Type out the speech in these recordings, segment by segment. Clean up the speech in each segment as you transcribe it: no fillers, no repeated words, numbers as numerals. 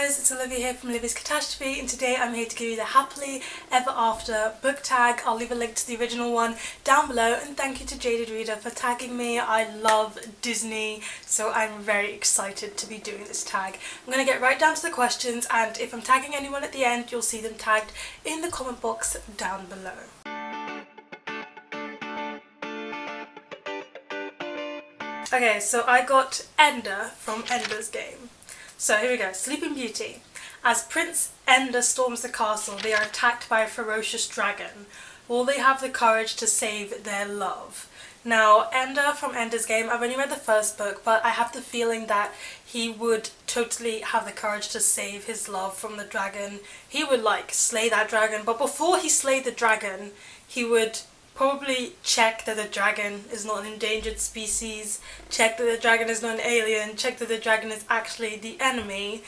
guys, it's Olivia here from Olivia's Catastrophe, and today I'm here to give you the Happily Ever After book tag. I'll leave a link to the original one down below, and thank you to Jaded Reader for tagging me. I love Disney, so I'm very excited to be doing this tag. I'm going to get right down to the questions, and if I'm tagging anyone at the end, you'll see them tagged in the comment box down below. Okay, so I got Ender from Ender's Game. So here we go. Sleeping Beauty. As Prince Ender storms the castle, they are attacked by a ferocious dragon. Will they have the courage to save their love? Now, Ender from Ender's Game, I've only read the first book, but I have the feeling that he would totally have the courage to save his love from the dragon. He would, slay that dragon, but before he slayed the dragon, he would probably check that the dragon is not an endangered species, check that the dragon is not an alien, check that the dragon is actually the enemy,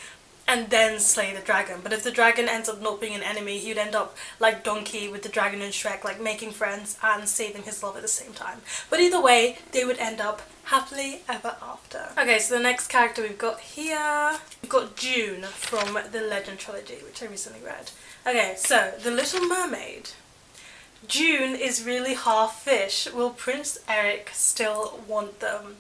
and then slay the dragon. But if the dragon ends up not being an enemy, he'd end up like Donkey with the dragon in Shrek, like making friends and saving his love at the same time. But either way, they would end up happily ever after. Okay, so the next character we've got here, we've got June from the Legend trilogy, which I recently read. Okay, so the Little Mermaid. June is really half fish. Will Prince Eric still want them?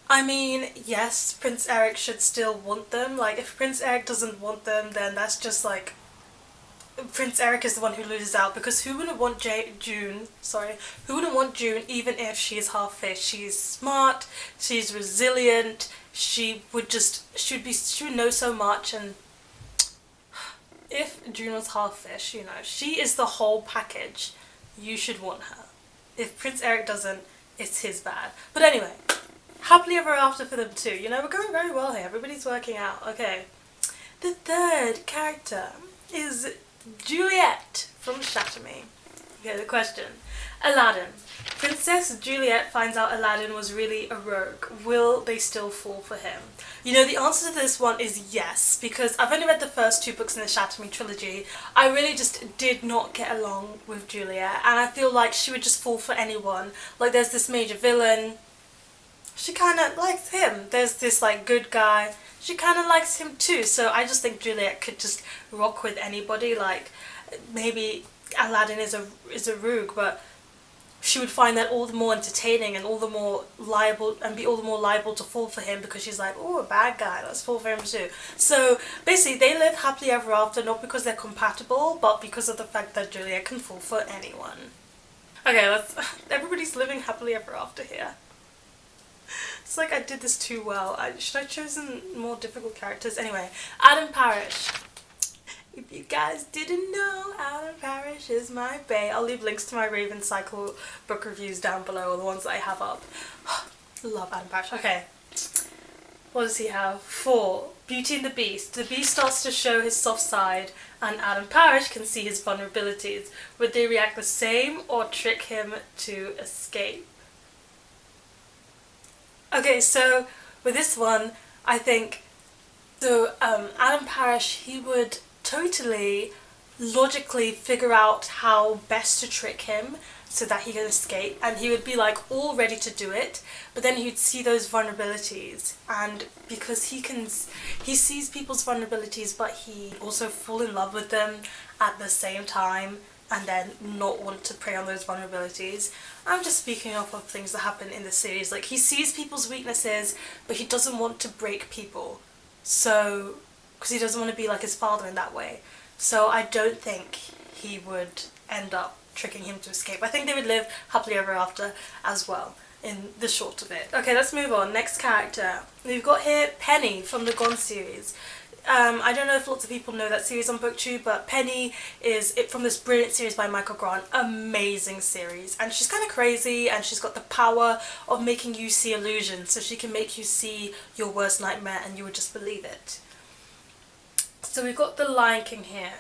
I mean, yes, Prince Eric should still want them. Like, if Prince Eric doesn't want them, then that's just like, Prince Eric is the one who loses out, because who wouldn't want June even if she is half fish? She's smart, she's resilient, she would know so much, and if June was half fish, you know, she is the whole package. You should want her. If Prince Eric doesn't, it's his bad. But anyway, happily ever after for them too. You know, we're going very well here. Everybody's working out. Okay. The third character is Juliet from Shatter Me. Okay, the question. Aladdin. Princess Juliet finds out Aladdin was really a rogue. Will they still fall for him? You know, the answer to this one is yes, because I've only read the first two books in the Shatter Me trilogy. I really just did not get along with Juliet, and I feel like she would just fall for anyone. Like, there's this major villain, she kind of likes him. There's this, good guy, she kind of likes him too. So I just think Juliet could just rock with anybody. Like, maybe Aladdin is a rogue, but she would find that all the more entertaining and all the more liable to fall for him, because she's like, oh, a bad guy, let's fall for him too. So basically they live happily ever after, not because they're compatible, but because of the fact that Juliet can fall for anyone. Okay, everybody's living happily ever after here. It's like I did this too well. Should I have chosen more difficult characters? Anyway, Adam Parrish. If you guys didn't know, Adam Parrish is my bae. I'll leave links to my Raven Cycle book reviews down below, or the ones that I have up. Love Adam Parrish. Okay. What does he have? 4. Beauty and the Beast. The Beast starts to show his soft side, and Adam Parrish can see his vulnerabilities. Would they react the same, or trick him to escape? Okay, so with this one, I think, Adam Parrish, he would totally logically figure out how best to trick him so that he can escape, and he would be all ready to do it, but then he'd see those vulnerabilities, and because he sees people's vulnerabilities, but he also fall in love with them at the same time, and then not want to prey on those vulnerabilities. I'm just speaking off of things that happen in the series. He sees people's weaknesses, but he doesn't want to break people, so because he doesn't want to be like his father in that way. So I don't think he would end up tricking him to escape. I think they would live happily ever after as well, in the short of it. Okay, let's move on. Next character. We've got here Penny from the Gone series. I don't know if lots of people know that series on booktube, but Penny is from this brilliant series by Michael Grant. Amazing series, and she's kind of crazy, and she's got the power of making you see illusions, so she can make you see your worst nightmare and you would just believe it. So we've got the Lion King here.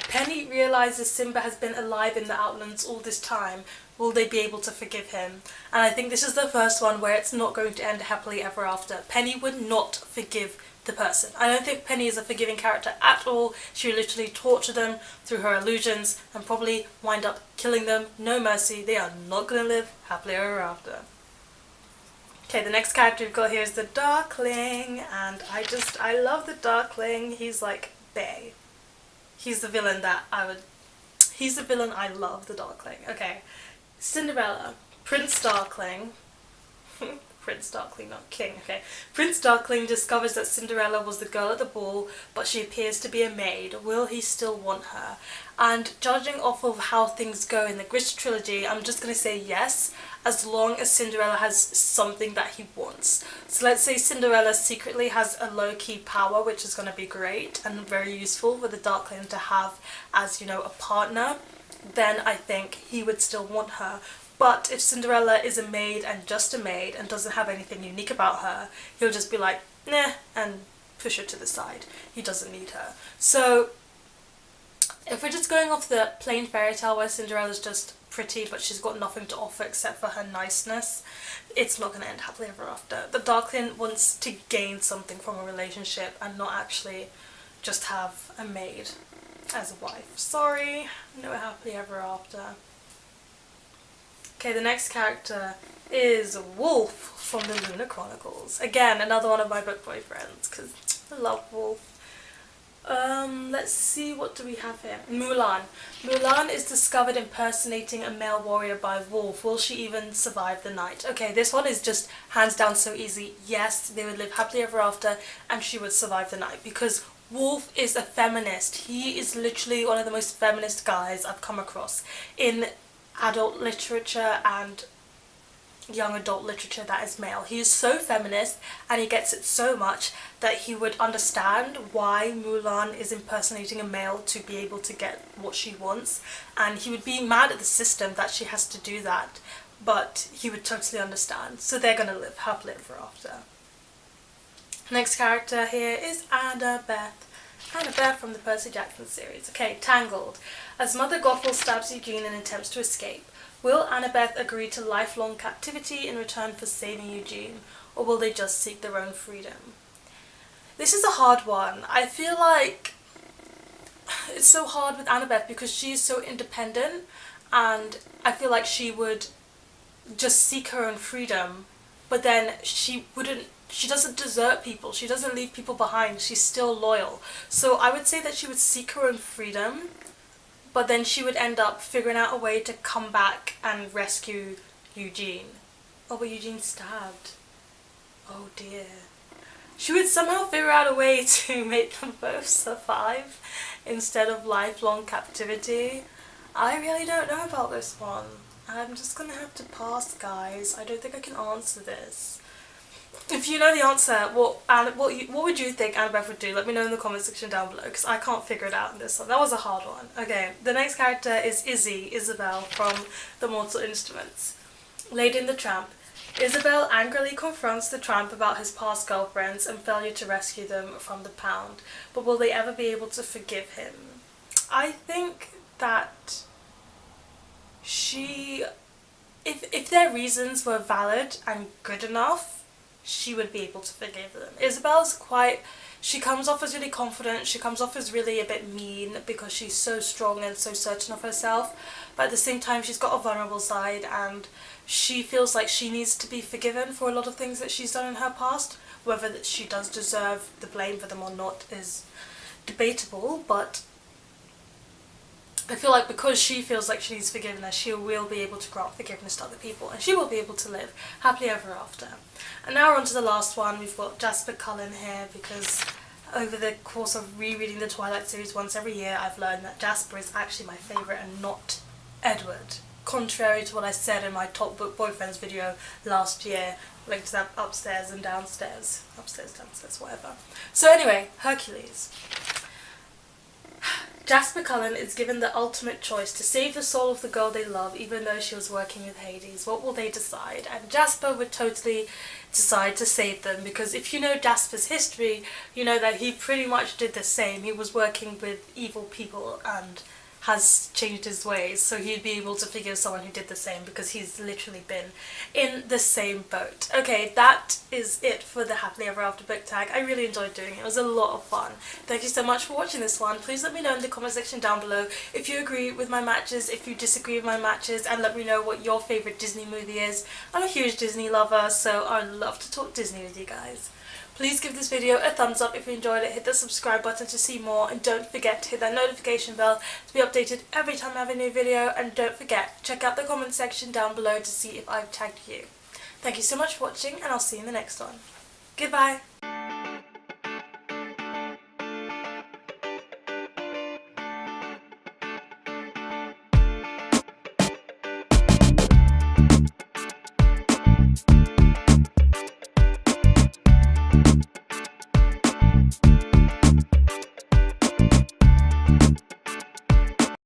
Penny realises Simba has been alive in the Outlands all this time. Will they be able to forgive him? And I think this is the first one where it's not going to end happily ever after. Penny would not forgive the person. I don't think Penny is a forgiving character at all. She would literally torture them through her illusions and probably wind up killing them. No mercy. They are not going to live happily ever after. Okay, the next character we've got here is the Darkling, and I love the Darkling. He's like Bay. He's the villain he's the villain I love, the Darkling. Okay, Cinderella, Prince Darkling. Prince Darkling, not King, okay. Prince Darkling discovers that Cinderella was the girl at the ball, but she appears to be a maid. Will he still want her? And judging off of how things go in the Grisha trilogy, I'm just going to say yes, as long as Cinderella has something that he wants. So let's say Cinderella secretly has a low-key power, which is going to be great and very useful for the Darkling to have as, you know, a partner, then I think he would still want her. But if Cinderella is a maid and just a maid and doesn't have anything unique about her, he'll just be like, nah, and push her to the side. He doesn't need her. So if we're just going off the plain fairy tale where Cinderella's just pretty but she's got nothing to offer except for her niceness, it's not going to end happily ever after. The Darkling wants to gain something from a relationship and not actually just have a maid as a wife. Sorry, no happily ever after. Okay, the next character is Wolf from the Lunar Chronicles. Again, another one of my book boyfriends, because I love Wolf. Let's see, what do we have here? Mulan. Mulan is discovered impersonating a male warrior by Wolf. Will she even survive the night? Okay, this one is just hands down so easy. Yes, they would live happily ever after and she would survive the night, because Wolf is a feminist. He is literally one of the most feminist guys I've come across in adult literature and young adult literature that is male. He is so feminist and he gets it so much that he would understand why Mulan is impersonating a male to be able to get what she wants, and he would be mad at the system that she has to do that, but he would totally understand. So they're gonna live happily ever after. Next character here is Annabeth. Annabeth from the Percy Jackson series. Okay, Tangled. As Mother Gothel stabs Eugene and attempts to escape, will Annabeth agree to lifelong captivity in return for saving Eugene, or will they just seek their own freedom? This is a hard one. I feel like it's so hard with Annabeth because she's so independent, and I feel like she would just seek her own freedom, but then she doesn't desert people, she doesn't leave people behind, she's still loyal. So I would say that she would seek her own freedom, but then she would end up figuring out a way to come back and rescue Eugene. Oh, but Eugene's stabbed. Oh dear. She would somehow figure out a way to make them both survive instead of lifelong captivity. I really don't know about this one. I'm just gonna have to pass, guys. I don't think I can answer this. If you know the answer, what would you think Annabeth would do? Let me know in the comment section down below, because I can't figure it out in this one. That was a hard one. Okay, the next character is Isabel from The Mortal Instruments. Lady and the Tramp. Isabel angrily confronts the tramp about his past girlfriends and failure to rescue them from the pound, but will they ever be able to forgive him? I think that if their reasons were valid and good enough, she would be able to forgive them. Isabel's she comes off as really confident, she comes off as really a bit mean because she's so strong and so certain of herself, but at the same time she's got a vulnerable side and she feels like she needs to be forgiven for a lot of things that she's done in her past. Whether she does deserve the blame for them or not is debatable, but I feel like because she feels like she needs forgiveness, she will be able to grant forgiveness to other people, and she will be able to live happily ever after. And now we're on to the last one. We've got Jasper Cullen here, because over the course of rereading the Twilight series once every year, I've learned that Jasper is actually my favourite and not Edward. Contrary to what I said in my top book boyfriends video last year, linked to that upstairs and downstairs. Upstairs, downstairs, whatever. So anyway, Hercules. Jasper Cullen is given the ultimate choice to save the soul of the girl they love, even though she was working with Hades. What will they decide? And Jasper would totally decide to save them, because if you know Jasper's history, you know that he pretty much did the same. He was working with evil people and has changed his ways, so he'd be able to figure someone who did the same because he's literally been in the same boat. Okay, that is it for the Happily Ever After book tag. I really enjoyed doing it. It was a lot of fun. Thank you so much for watching this one. Please let me know in the comment section down below if you agree with my matches, if you disagree with my matches, and let me know what your favourite Disney movie is. I'm a huge Disney lover, so I'd love to talk Disney with you guys. Please give this video a thumbs up if you enjoyed it, hit the subscribe button to see more, and don't forget to hit that notification bell to be updated every time I have a new video, and don't forget, check out the comment section down below to see if I've tagged you. Thank you so much for watching, and I'll see you in the next one. Goodbye!